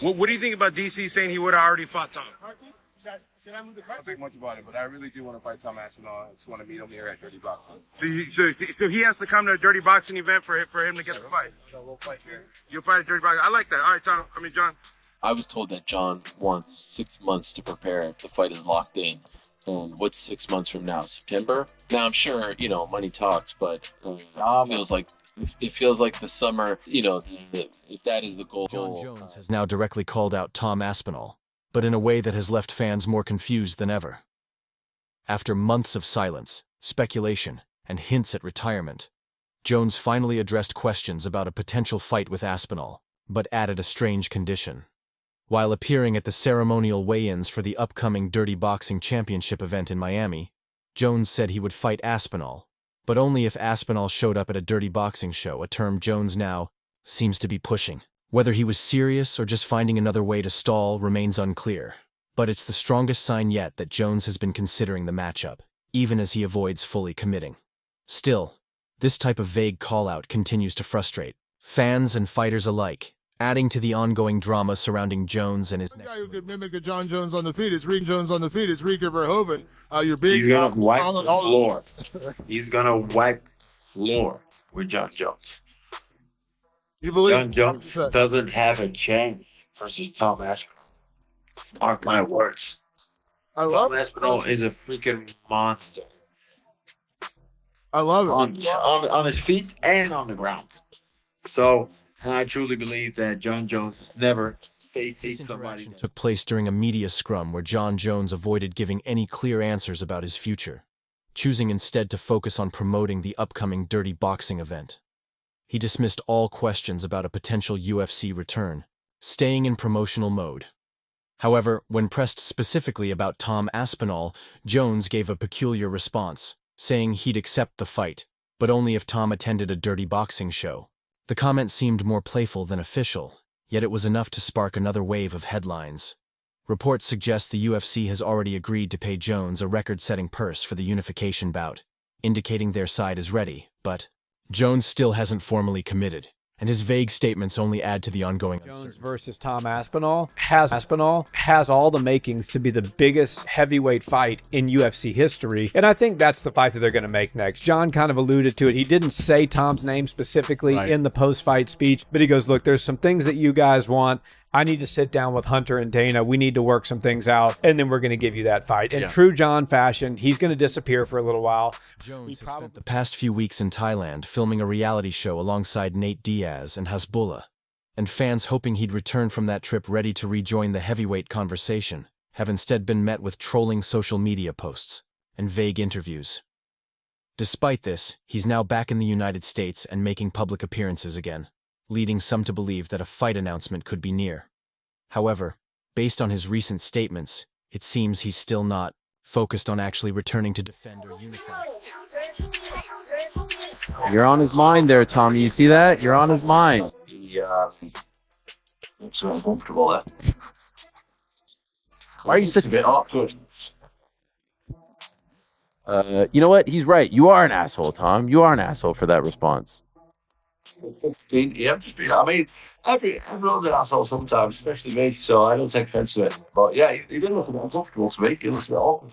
What do you think about DC saying he would have already fought Tom? I don't think much about it, but I really do want to fight Tom Aspinall. I just want to meet him here at Dirty Boxing. So he has to come to a Dirty Boxing event for him to get the fight. So we'll fight here. You'll fight at Dirty Boxing. I like that. All right, John. I was told that John wants 6 months to prepare if the fight is locked in. And what's 6 months from now? September? Now I'm sure, money talks, but it feels like the summer, if that is the goal. Jon Jones has now directly called out Tom Aspinall, but in a way that has left fans more confused than ever. After months of silence, speculation, and hints at retirement, Jones finally addressed questions about a potential fight with Aspinall, but added a strange condition. While appearing at the ceremonial weigh-ins for the upcoming Dirty Boxing Championship event in Miami, Jones said he would fight Aspinall, but only if Aspinall showed up at a Dirty Boxing show, a term Jones now seems to be pushing. Whether he was serious or just finding another way to stall remains unclear, but it's the strongest sign yet that Jones has been considering the matchup, even as he avoids fully committing. Still, this type of vague call-out continues to frustrate fans and fighters alike, adding to the ongoing drama surrounding Jones and his next move. The guy who could mimic a Jon Jones on the feet is Reek Jones on the feet. It's Rieker Verhoeven. You're big. He's gonna wipe the floor. He's gonna wipe floor with Jon Jones. You believe Jon Jones doesn't have a chance versus Tom Aspinall. Mark my words. Tom Aspinall is a freaking monster. I love it. On his feet and on the ground. So, and I truly believe that Jon Jones never faced This somebody. interaction took place during a media scrum where Jon Jones avoided giving any clear answers about his future, choosing instead to focus on promoting the upcoming Dirty Boxing event. He dismissed all questions about a potential UFC return, staying in promotional mode. However, when pressed specifically about Tom Aspinall, Jones gave a peculiar response, saying he'd accept the fight, but only if Tom attended a Dirty Boxing show. The comment seemed more playful than official, yet it was enough to spark another wave of headlines. Reports suggest the UFC has already agreed to pay Jones a record-setting purse for the unification bout, indicating their side is ready, but Jones still hasn't formally committed, and his vague statements only add to the ongoing uncertainty. Jones versus Tom Aspinall has all the makings to be the biggest heavyweight fight in UFC history, and I think that's the fight that they're going to make next. John kind of alluded to it. He didn't say Tom's name specifically in the post-fight speech, but he goes, look, there's some things that you guys want. I need to sit down with Hunter and Dana. We need to work some things out, and then we're going to give you that fight. In true John fashion, he's going to disappear for a little while. Jones has spent the past few weeks in Thailand filming a reality show alongside Nate Diaz and Hasbullah, and fans hoping he'd return from that trip ready to rejoin the heavyweight conversation have instead been met with trolling social media posts and vague interviews. Despite this, he's now back in the United States and making public appearances again, leading some to believe that a fight announcement could be near. However, based on his recent statements, it seems he's still not focused on actually returning to defend or unify. You're on his mind there, Tommy. You see that? You're on his mind. I'm so uncomfortable. Why are you such a bit awkward? You know what? He's right. You are an asshole, Tom. You are an asshole for that response. Yeah, I mean, everyone's an asshole sometimes, especially me, so I don't take offense to it. But yeah, he didn't look uncomfortable to me. He looks a bit awkward.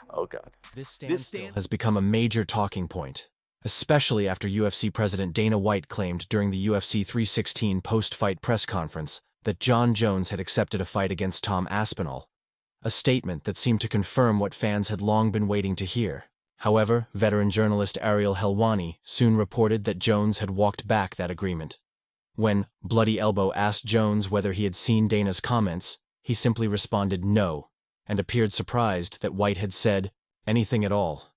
Oh, God. This standstill has become a major talking point, especially after UFC President Dana White claimed during the UFC 316 post-fight press conference that Jon Jones had accepted a fight against Tom Aspinall, a statement that seemed to confirm what fans had long been waiting to hear. However, veteran journalist Ariel Helwani soon reported that Jones had walked back that agreement. When Bloody Elbow asked Jones whether he had seen Dana's comments, he simply responded no, and appeared surprised that White had said anything at all.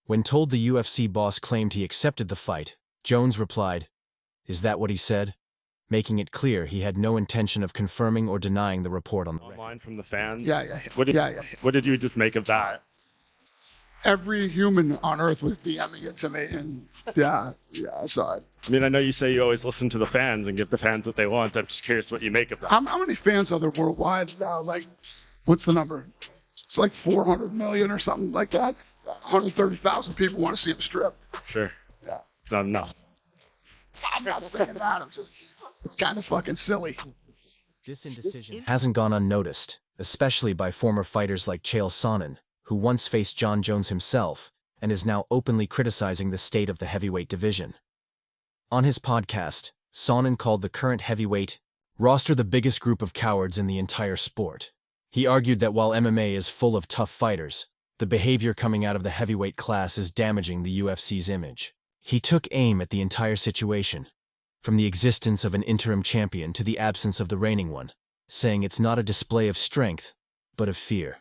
When told the UFC boss claimed he accepted the fight, Jones replied, "Is that what he said?" making it clear he had no intention of confirming or denying the report on the record. Online from the fans. What did you just make of that? Every human on Earth was DMing it to me, and I saw it. I mean, I know you say you always listen to the fans and give the fans what they want. I'm just curious what you make of that. How many fans are there worldwide now? Like, what's the number? It's like 400 million or something like that. 130,000 people want to see him strip. Sure. Yeah. It's not enough. I'm not saying that. It's kind of fucking silly. This indecision hasn't gone unnoticed, especially by former fighters like Chael Sonnen, who once faced Jon Jones himself and is now openly criticizing the state of the heavyweight division. On his podcast, Sonnen called the current heavyweight roster the biggest group of cowards in the entire sport. He argued that while MMA is full of tough fighters, the behavior coming out of the heavyweight class is damaging the UFC's image. He took aim at the entire situation, from the existence of an interim champion to the absence of the reigning one, saying it's not a display of strength, but of fear.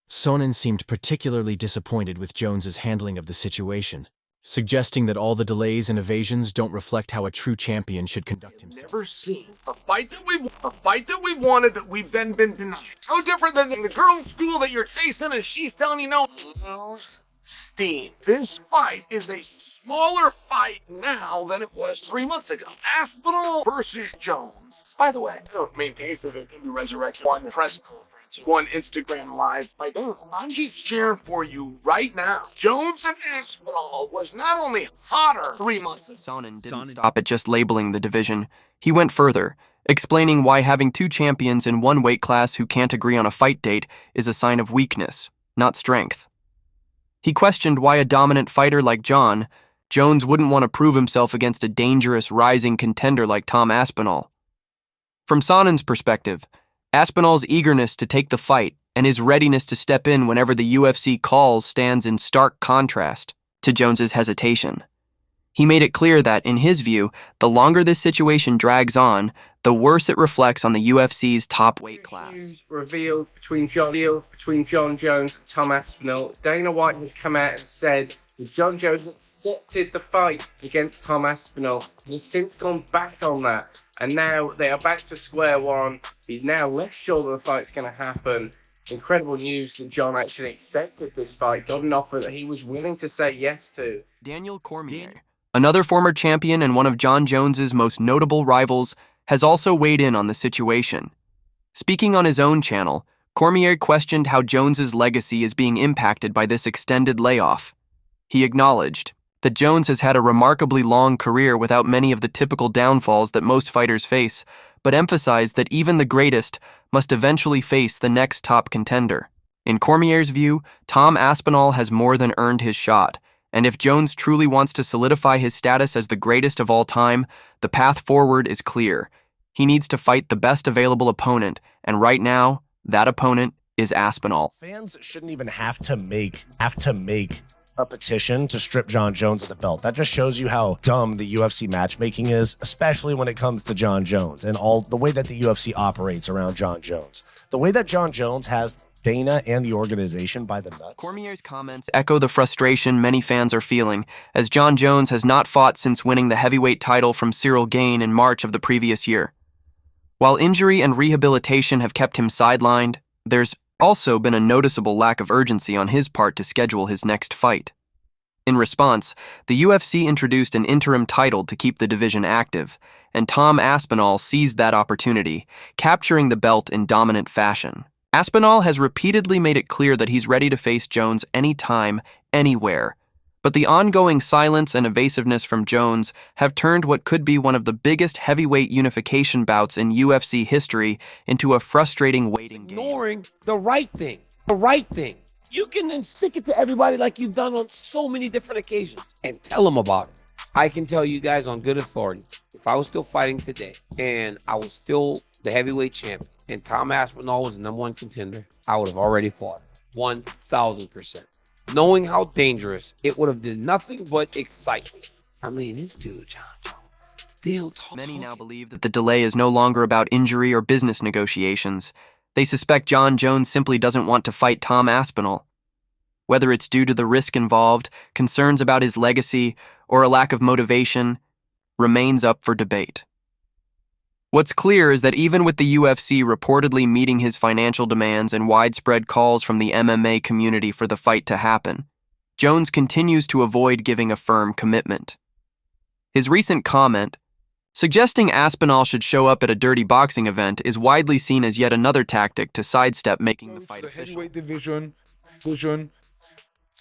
Sonnen seemed particularly disappointed with Jones's handling of the situation, suggesting that all the delays and evasions don't reflect how a true champion should conduct himself. Never seen a fight that we wanted that we've then been denied. No different than the girl in school that you're chasing and she's telling you no. Lose steam. This fight is a smaller fight now than it was 3 months ago. Aspinall versus Jones. By the way, I don't maintain for the resurrection one press conference, one Instagram live. I'm just cheering for you right now. Jones and Aspinall was not only hotter 3 months ago. Sonnen didn't stop at just labeling the division. He went further, explaining why having two champions in one weight class who can't agree on a fight date is a sign of weakness, not strength. He questioned why a dominant fighter like Jones wouldn't want to prove himself against a dangerous rising contender like Tom Aspinall. From Sonnen's perspective, Aspinall's eagerness to take the fight and his readiness to step in whenever the UFC calls stands in stark contrast to Jones's hesitation. He made it clear that, in his view, the longer this situation drags on, the worse it reflects on the UFC's top weight class. Revealed between Jon Jones and Tom Aspinall. Dana White has come out and said that Jon Jones accepted the fight against Tom Aspinall. He's since gone back on that. And now they are back to square one. He's now less sure that the fight's going to happen. Incredible news that Jon actually accepted this fight, got an offer that he was willing to say yes to. Daniel Cormier, another former champion and one of Jon Jones's most notable rivals, has also weighed in on the situation. Speaking on his own channel, Cormier questioned how Jones's legacy is being impacted by this extended layoff. He acknowledged that Jones has had a remarkably long career without many of the typical downfalls that most fighters face, but emphasized that even the greatest must eventually face the next top contender. In Cormier's view, Tom Aspinall has more than earned his shot, and if Jones truly wants to solidify his status as the greatest of all time, the path forward is clear. He needs to fight the best available opponent, and right now, that opponent is Aspinall. Fans shouldn't even have to make a petition to strip Jon Jones of the belt. That just shows you how dumb the UFC matchmaking is, especially when it comes to Jon Jones and all the way that the UFC operates around Jon Jones. The way that Jon Jones has Dana and the organization by the nuts. Cormier's comments echo the frustration many fans are feeling, as Jon Jones has not fought since winning the heavyweight title from Cyril Gane in March of the previous year. While injury and rehabilitation have kept him sidelined, there's also been a noticeable lack of urgency on his part to schedule his next fight. In response, the UFC introduced an interim title to keep the division active, and Tom Aspinall seized that opportunity, capturing the belt in dominant fashion. Aspinall has repeatedly made it clear that he's ready to face Jones anytime, anywhere, but the ongoing silence and evasiveness from Jones have turned what could be one of the biggest heavyweight unification bouts in UFC history into a frustrating waiting game. Ignoring the right thing. The right thing. You can then stick it to everybody like you've done on so many different occasions and tell them about it. I can tell you guys on good authority, if I was still fighting today and I was still the heavyweight champion and Tom Aspinall was the #1 contender, I would have already fought 1,000%. Knowing how dangerous, it would have done nothing but excite me. I mean, this dude, Jon Jones. Many now believe that the delay is no longer about injury or business negotiations. They suspect Jon Jones simply doesn't want to fight Tom Aspinall. Whether it's due to the risk involved, concerns about his legacy, or a lack of motivation, remains up for debate. What's clear is that even with the UFC reportedly meeting his financial demands and widespread calls from the MMA community for the fight to happen, Jones continues to avoid giving a firm commitment. His recent comment, suggesting Aspinall should show up at a dirty boxing event, is widely seen as yet another tactic to sidestep making the fight official. Heavyweight division,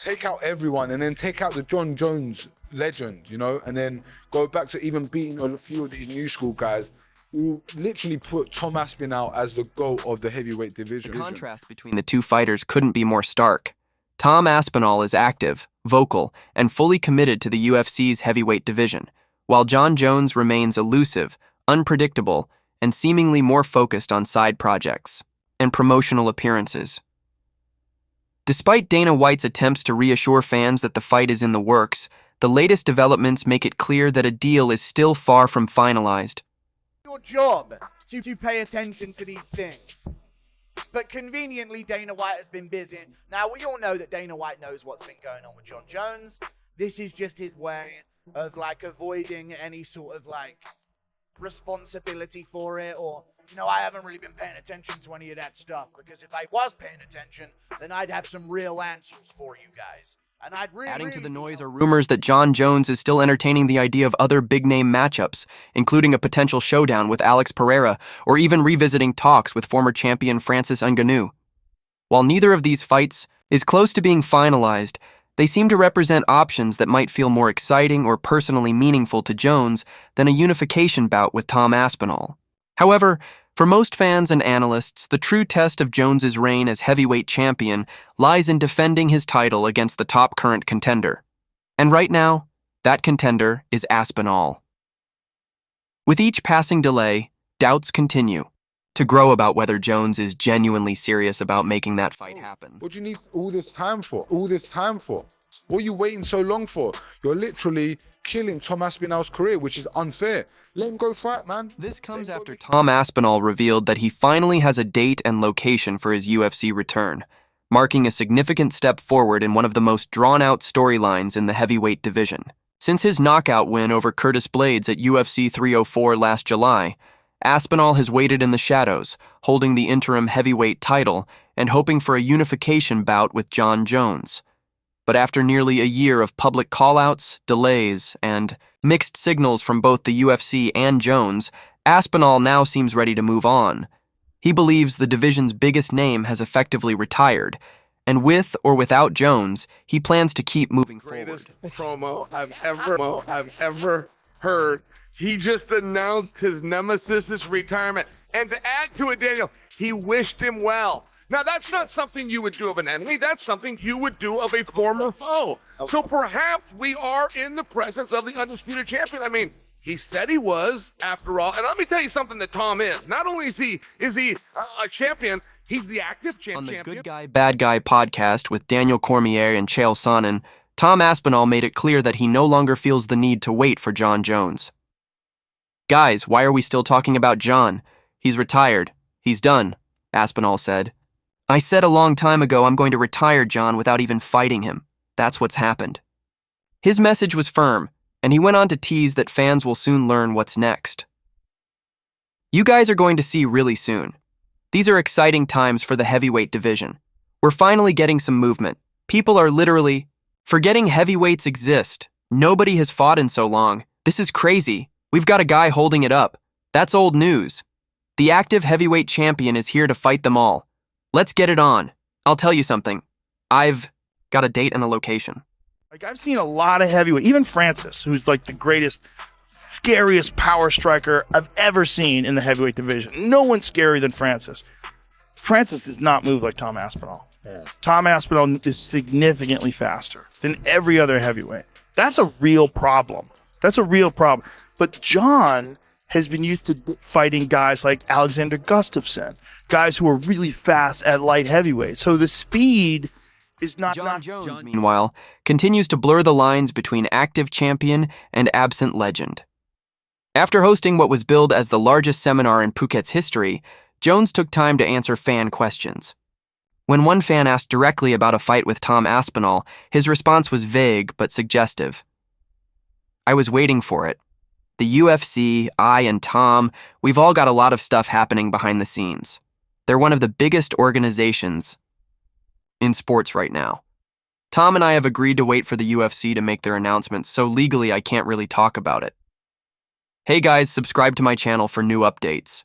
take out everyone, and then take out the Jon Jones legend, and then go back to even beating a few of these new school guys. will literally put Tom Aspinall as the GOAT of the heavyweight division. The contrast between the two fighters couldn't be more stark. Tom Aspinall is active, vocal, and fully committed to the UFC's heavyweight division, while Jon Jones remains elusive, unpredictable, and seemingly more focused on side projects and promotional appearances. Despite Dana White's attempts to reassure fans that the fight is in the works, the latest developments make it clear that a deal is still far from finalized. Your job to pay attention to these things. But conveniently, Dana White has been busy. Now, we all know that Dana White knows what's been going on with Jon Jones. This is just his way of, avoiding any sort of, responsibility for it. Or, I haven't really been paying attention to any of that stuff. Because if I was paying attention, then I'd have some real answers for you guys. And I'd really, Adding to the noise are rumors that Jon Jones is still entertaining the idea of other big-name matchups, including a potential showdown with Alex Pereira, or even revisiting talks with former champion Francis Ngannou. While neither of these fights is close to being finalized, they seem to represent options that might feel more exciting or personally meaningful to Jones than a unification bout with Tom Aspinall. However, for most fans and analysts, the true test of Jones's reign as heavyweight champion lies in defending his title against the top current contender. And right now, that contender is Aspinall. With each passing delay, doubts continue to grow about whether Jones is genuinely serious about making that fight happen. What do you need all this time for? What are you waiting so long for? You're literally killing Tom Aspinall's career, which is unfair. Let him go fight, man. This comes after Tom Aspinall revealed that he finally has a date and location for his UFC return, marking a significant step forward in one of the most drawn-out storylines in the heavyweight division. Since his knockout win over Curtis Blaydes at UFC 304 last July, Aspinall has waited in the shadows, holding the interim heavyweight title and hoping for a unification bout with Jon Jones. But after nearly a year of public callouts, delays, and mixed signals from both the UFC and Jones, Aspinall now seems ready to move on. He believes the division's biggest name has effectively retired, and with or without Jones, he plans to keep moving forward. Greatest promo I've ever heard. He just announced his nemesis' retirement. And to add to it, Daniel, he wished him well. Now, that's not something you would do of an enemy. That's something you would do of a former foe. So perhaps we are in the presence of the undisputed champion. I mean, he said he was, after all. And let me tell you something that Tom is. Not only is he a champion, he's the active champion. On the Good Guy, Bad Guy podcast with Daniel Cormier and Chael Sonnen, Tom Aspinall made it clear that he no longer feels the need to wait for Jon Jones. Guys, why are we still talking about Jon? He's retired. He's done, Aspinall said. I said a long time ago I'm going to retire Jon without even fighting him. That's what's happened. His message was firm, and he went on to tease that fans will soon learn what's next. You guys are going to see really soon. These are exciting times for the heavyweight division. We're finally getting some movement. People are literally forgetting heavyweights exist. Nobody has fought in so long. This is crazy. We've got a guy holding it up. That's old news. The active heavyweight champion is here to fight them all. Let's get it on. I'll tell you something. I've got a date and a location. I've seen a lot of heavyweight, even Francis, who's the greatest, scariest power striker I've ever seen in the heavyweight division. No one's scarier than Francis. Francis does not move like Tom Aspinall. Yeah. Tom Aspinall is significantly faster than every other heavyweight. That's a real problem. But Jon has been used to fighting guys like Alexander Gustafsson, guys who are really fast at light heavyweight. So the speed is not... Jon Jones, meanwhile, continues to blur the lines between active champion and absent legend. After hosting what was billed as the largest seminar in Phuket's history, Jones took time to answer fan questions. When one fan asked directly about a fight with Tom Aspinall, his response was vague but suggestive. I was waiting for it. The UFC, I, and Tom, we've all got a lot of stuff happening behind the scenes. They're one of the biggest organizations in sports right now. Tom and I have agreed to wait for the UFC to make their announcements, so legally I can't really talk about it. Hey guys, subscribe to my channel for new updates.